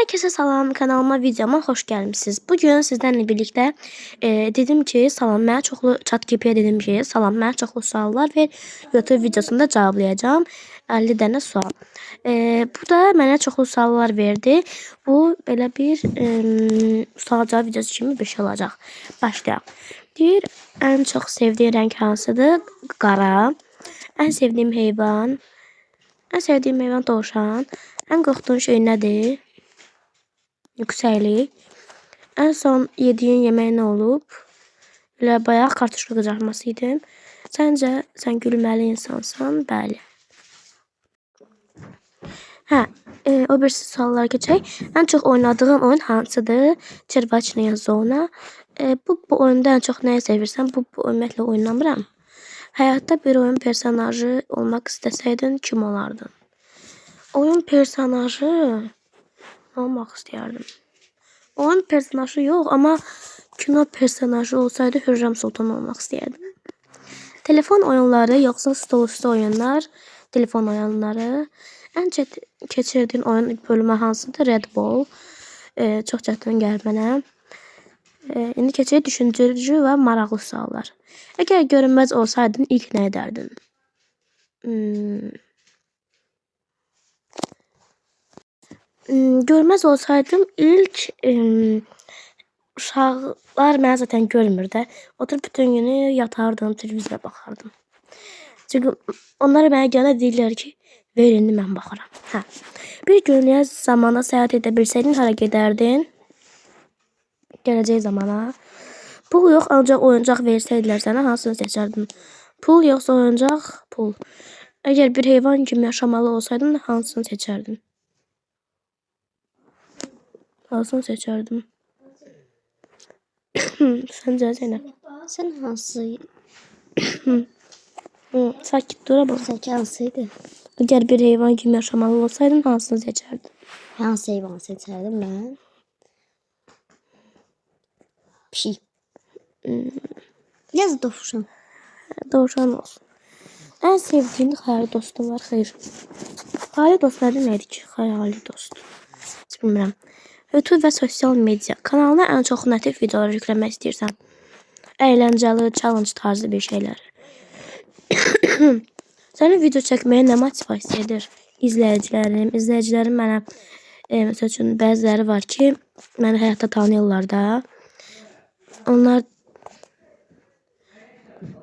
Herkese salam, kanalıma, videoma xoş gəlmisiniz. Bugün sizlerle birlikte dedim ki, salam, mənə çoxlu ChatGPT dedim ki, salam, mənə çoxlu suallar ver. YouTube videosunda cavablayacağım 50 dənə sual. Bu da mənə çoxlu suallar verdi. Bu belə bir sual cavab videosu kimi bir şey olacaq. Başlayaq. Deyir, ən çox sevdiğin renk hansıdır? Qara. Ən sevdiğim heyvan? Ən sevdiğim heyvan dovşan. Ən qorxduğun şey nədir? Yükseklik. En son yediğin yemeğin ne olup? Elə bayağı kartuşka qızartması yedim. Sence sen gülməli insansan? Bəli. O birisi suallara geçək. En çok oynadığın oyun hansıdır? Çerbaçnaya zona. Bu oyunda en çok nəyi sevirsən? Bu ümumiyyətlə oynamıram. Hayatta bir oyun personajı olmak istəsəydin kim olardın? Oyun personajı olmak istəyərdim. Oyun personajı yok ama kino personajı olsaydı Hürrem Sultan olmak istəyərdim. Telefon oyunları yoksa stolüstü oyunlar? Telefon oyunları. En keçirdiğin oyun bölümü hansıdır? Red Bull. Çox çətin gəlir mənə. İndi keçək düşündürücü və maraqlı suallar. Əgər görünməz olsaydın ilk nə edərdin? Görmez olsaydım ilk uşaqlar məni zaten görmür də. Oturup bütün günü yatardım, televizora baxardım. Çünkü onlar mənə gələ deyirlər ki, ver indi mən baxaram. Bir günlük zamana səyahət edə bilsəydin hara gedərdin? Gələcək zamana. Pul yox, ancaq oyuncaq versəydilər sənə hansını seçərdin? Pul yoxsa oyuncaq? Pul. Əgər bir heyvan kimi yaşamalı olsaydın hansını seçərdin? Hansını seçerdim? Sence Zeynep? Sen hansı? Sakit dur ama. Sen hansıydı? Eğer bir hayvan gibi yaşamalı olsaydın hansını seçerdin? Hansı hayvanı seçerdim ben? Pişik. Yaz dovşan. Dovşan olsun. En sevdiğin hayali dostum var. Hayır. Hayali dostları neydi ki? Hayali dost. Hiç bilmirəm. YouTube ve sosyal medya kanalına en çok nə tip videolar yükləmək istəyirsən? Əyləncəli, challenge tarzı bir şeyler. Sənin video çəkməyə nə motivasiya edir? İzləyicilərim mənə məsəl üçün bəziləri var ki, məni həyatda tanıyırlar da.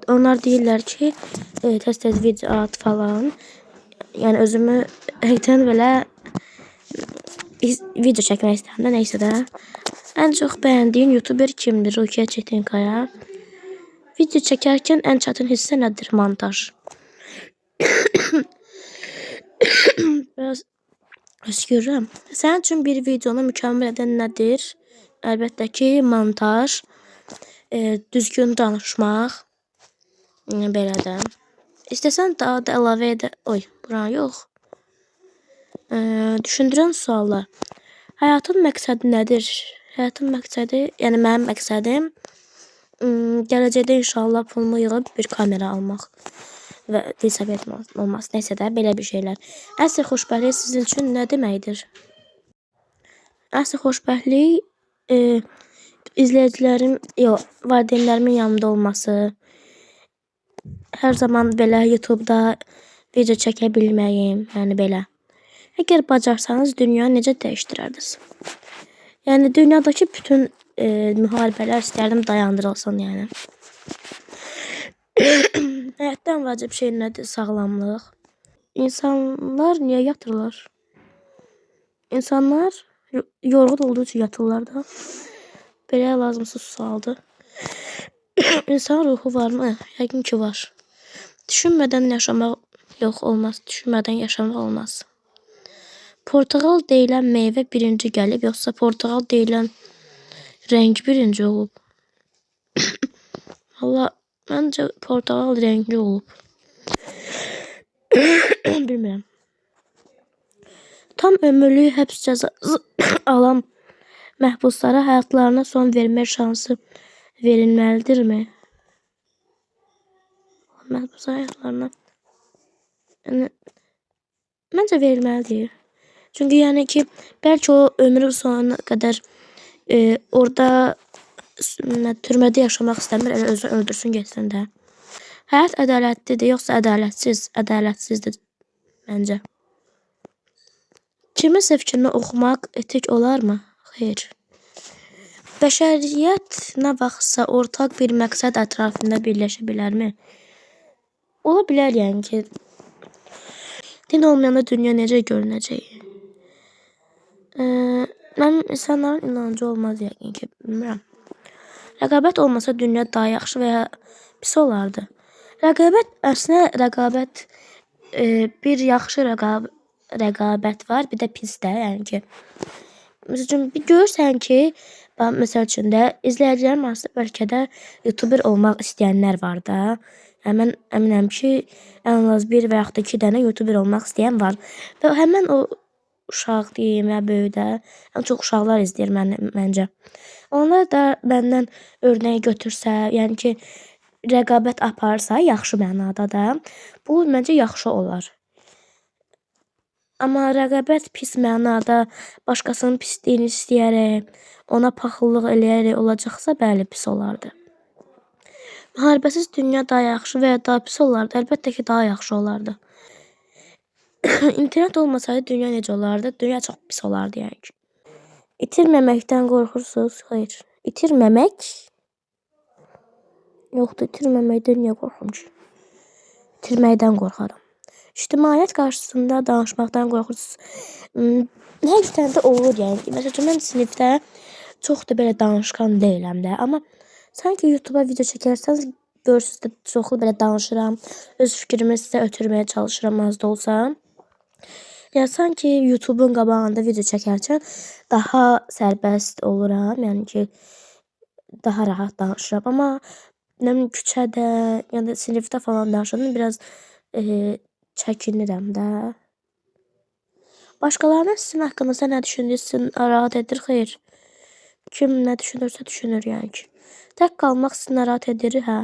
Onlar deyirlər ki, tez-tez video at falan. Yəni özümü həyatdan belə video çekmek istedim de neyse de. En çok beğendiğin YouTuber kimdir? Rukiye Çetinkaya. Video çekerken en çetin hissi nedir? Montaj. Biraz öskürürüm. Senin için bir videonu mükemmel eden nedir? Elbette ki montaj. Düzgün danışmaq. Belə də. İstəsən daha da əlavə edə... Oy, bura yox. Düşündürən suallar. Həyatın məqsədi nədir? Həyatın məqsədi, yəni mənim məqsədim gələcəkdə inşallah pulumu yığıb bir kamera almaq və dil səviyyətim olması. Neysə də belə bir şeylər. Əsl xoşbəxtlik sizin üçün nə deməkdir? Əsl xoşbəxtlik izləyicilərim, valideynlərimin yanında olması, hər zaman belə YouTube'da video çəkə bilməyim, yəni belə. Eğer bacarsanız dünyanı necə dəyişdirərdiniz? Yəni dünyadakı bütün müharibələr istərdim dayandırılsın yəni. Həyatda ən vacib şey nədir? Sağlamlıq. İnsanlar niyə yatırlar? İnsanlar yorğun olduğu üçün yatırlar da. Belə lazımsız sualdır. İnsan ruhu varmı? Yəqin ki var. Düşünmədən yaşamaq olmaz. Düşünmədən yaşamaq olmaz. Portakal deyilən meyvə birinci gəlib, yoxsa portakal deyilən renk birinci olub? Valla, məncə portakal rengi olub. Bilmirəm. Tam ömürlük həbs cəzası alan məhbuslara həyatlarına son vermək şansı verilməlidirmi? Məhbus həyatlarına... Məncə verilməlidir. Çünkü yani ki belki o ömrü sonuna kadar orada türmədə yaşamaq istəmir, elə özünü öldürsün getsin də. Həyat ədalətlidir, yoxsa ədalətsiz? Ədalətsizdir məncə. Kiminsə fikrini oxumaq etik olarmı? Xeyr. Bəşəriyyət nə vaxtsa ortaq bir məqsəd ətrafında birləşə bilərmi? Ola bilər yəni ki, din olmayanda dünya necə görünəcək? Mənim insanların inancı olmaz yəqin ki, bilmirəm. Rəqabət olmasa dünya daha yaxşı və ya pis olardı. Əslində rəqabət bir yaxşı rəqabət var, bir də pis də, yəni ki. Məsəl üçün bir görürsən ki, məsəl üçün də izləyicilərin arasında bəlkə də YouTuber olmaq istəyənlər var da. Mən əminəm ki, ən az 1 və yaxud da 2 dənə YouTuber olmaq istəyən var. Və həmən o uşaq deyim və böyükdə, ən çox uşaqlar izləyir məncə. Onlar da məndən örnək götürsə, yəni ki, rəqabət aparsa, yaxşı mənada da, bu məncə yaxşı olar. Amma rəqabət pis mənada, başqasının pisliyini istəyərək, ona paxıllıq eləyərək olacaqsa, bəli, pis olardı. Müharibəsiz dünya daha yaxşı və ya daha pis olardı? Əlbəttə ki, daha yaxşı olardı. İnternet olmasaydı dünya necə olardı? Dünya çox pis olardı yəni ki. İtirməməkdən qorxursunuz? Xeyr. İtirməmək? Yoxdur, itirməməkdən niyə qorxum ki? İtirməkdən qorxaram. İctimaiyyət qarşısında danışmaqdan qorxursunuz. Həqiqətən də olur yəni ki. Məsələn, mən sinifdə çox da belə danışqan deyiləm də. Amma sanki YouTube'a video çəkərsəniz, görürsünüz də çoxlu belə danışıram. Öz fikrimi sizə ötürməyə çalışıram az da olsa. Yəni sanki YouTube'un qabağında video çəkərkən daha sərbəst oluram. Yəni ki, daha rahat danışıram. Amma küçədə, yəni sinifdə falan danışıram. Biraz çəkinirəm də. Başqalarının sizin haqqınızda nə düşündüyü sizin narahat edir? Xeyr. Kim nə düşünürsə düşünür yəni ki. Tək qalmaq sizi narahat edir, hə.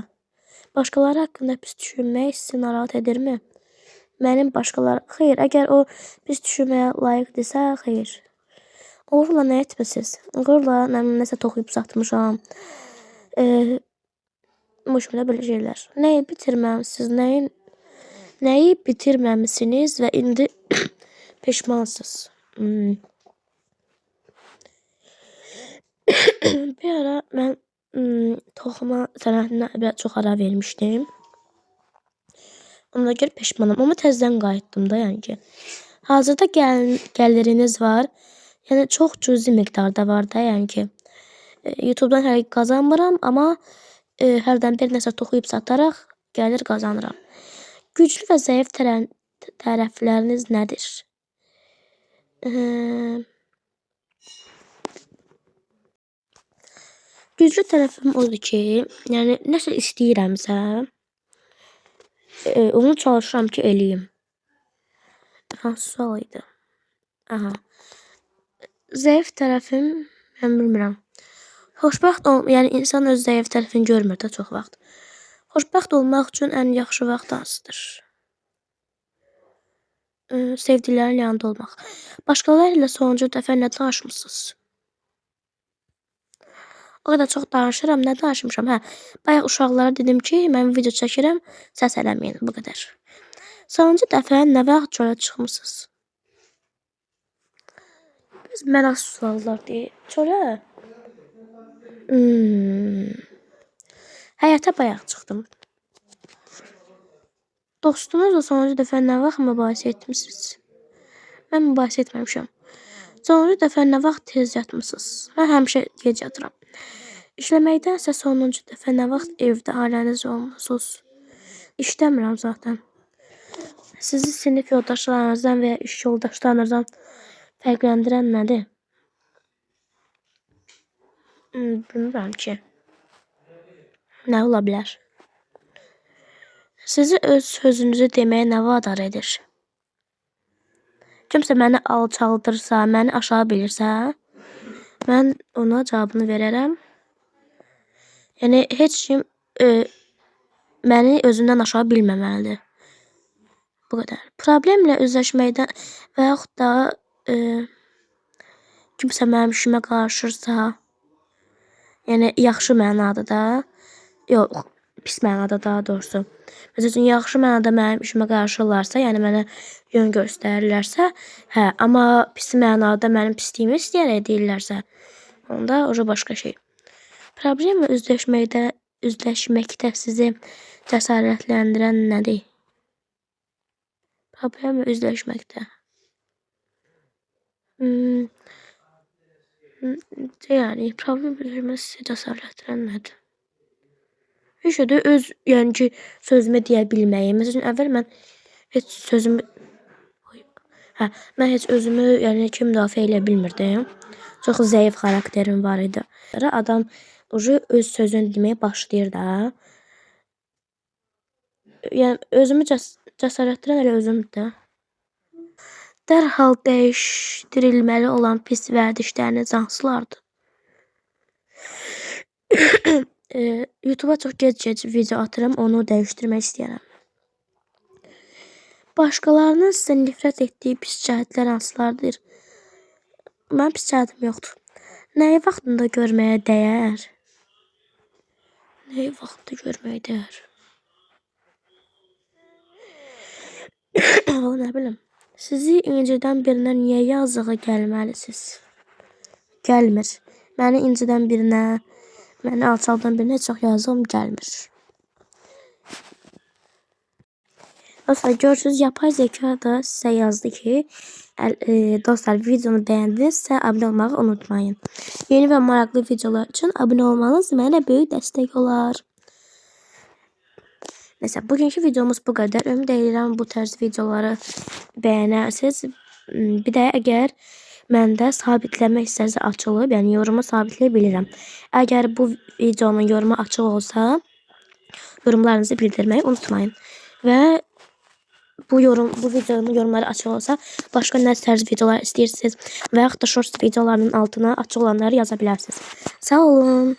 Başqaları haqqında pis düşünmək sizi narahat edirmi? Mənim başqaları, xeyr, əgər o pis düşünməyə layiqdirsə, xeyr. Uğurla nə etmisiniz? Uğurla nəsə toxuyub satmışam. Boşuna belə şeylər. Nəyi bitirməmisiniz? Nəyi bitirməmisiniz və indi peşmansınız? Bir ara mən toxuma sənətinə biraz çox ara vermişdim. Ona görə peşmanam. Amma təzədən qayıtdım da yəni ki. Hazırda gəliriniz var. Yəni çox cüzi miqdarda var da yəni ki. YouTube'dan həqiqi qazanmıram, amma hərdən bir nəsə toxuyub sataraq gəlir qazanıram. Güclü və zəif tərəfləriniz nədir? Güclü tərəfim odur ki, yəni nəsə istəyirəmsə, onu çalışıram ki, eləyim. Hansı sual idi? Aha. Zəif tərəfim, mən bilmirəm. Yəni insan öz zəif tərəfini görmür də çox vaxt. Xoşbəxt olmaq üçün ən yaxşı vaxt hansıdır? Sevdiklərin yanında olmaq. Başqaları ilə sonuncu dəfə nə danışmısınız? O qədər çox danışıram, nə danışmışam? Hə, bayaq uşaqlara dedim ki, mən video çəkirəm, səs eləməyin, bu qədər. Sonuncu dəfə nə vaxt çölə çıxmısınız? Biz məras suallar deyil. Çölə? Həyata bayaq çıxdım. Dostunuzla sonuncu dəfə nə vaxt mübahisə etmişsiniz? Mən mübahisə etməmişəm. Sonuncu dəfə nə vaxt tez yatmışsınız? Mən həmişə gec yatıram. İşləməkdənsə sonuncu dəfə nə vaxt evdə ailəniz olmusunuz? İşləmirəm zaten. Sizi sinif yoldaşlarınızdan və ya iş yoldaşlarınızdan fərqləndirən nədir? Bilmirəm ki. Nə ola bilər? Sizi öz sözünüzü deməyə nə vadar edir? Kimsə məni alçaldırsa, məni aşağı bilirsə, mən ona cavabını verərəm. Yəni, heç kim məni özündən aşağı bilməməlidir. Bu qədər. Problemlə üzləşməkdən və yaxud da kimsə mənim işimə qarışırsa, yəni yaxşı mənada da, yox, pis mənada daha doğrusu. Məsəl üçün yaxşı mənada mənim işimə qarışırlarsa, yəni mənə yön göstərirlərsə, hə, amma pis mənada mənim pisliyimi istəyərək deyirlərsə, onda o başqa şey. Problemlə üzləşməkdə sizi cəsarətləndirən nədir? Problemlə üzləşməkdə. Yəni problem üzləşməkdə sizi cəsarətləndirən nədir? Heç də öz, yəni ki, sözümü deyə bilməyim. Məsələn, əvvəl mən heç sözümü mən heç özümü, yəni ki, müdafiə edə bilmirdim. Çox zəif xarakterim var idi. Adam öz sözünü deməyə başlayır da. Yəni özümü cəsarətləndirən elə özümdür də. Dərhal dəyişdirilməli olan pis vərdişləriniz hansılardır? YouTube'a çox gec video atıram, onu dəyişdirmək istəyirəm. Başqalarının sizə nifrət etdiyi pis cəhətlər hansılardır? Mənim pis cəhətim yoxdur. Nəyi vaxtında görməyə dəyər? Nəyi vaxtında görməyə dəyər? Nə bilim. Sizi incidən birinə niyə yazığı gəlməlisiniz? Gəlmir. Məni incidən birinə, məni alçaldan birinə çox yazığım gəlmir. Dostlar, görürsünüz, yapay zeka da sizə yazdı ki, dostlar, videonu bəyəndinizsə abunə olmağı unutmayın. Yeni və maraqlı videolar üçün abunə olmanız mənə böyük dəstək olar. Neyse, bugünkü videomuz bu qədər. Ümid edirəm bu tərz videoları bəyənərsiniz. Bir də əgər məndə sabitləmə hissəsi açılıb, yəni yorumu sabitləyə bilirəm. Əgər bu videonun yorumu açıq olsa, yorumlarınızı bildirməyi unutmayın. Və bu videonun yorumları açıq olsa, başqa nə tərz videolar istəyirsiniz və yaxud da shorts videolarının altına açıq olanları yaza bilərsiniz. Sağ olun.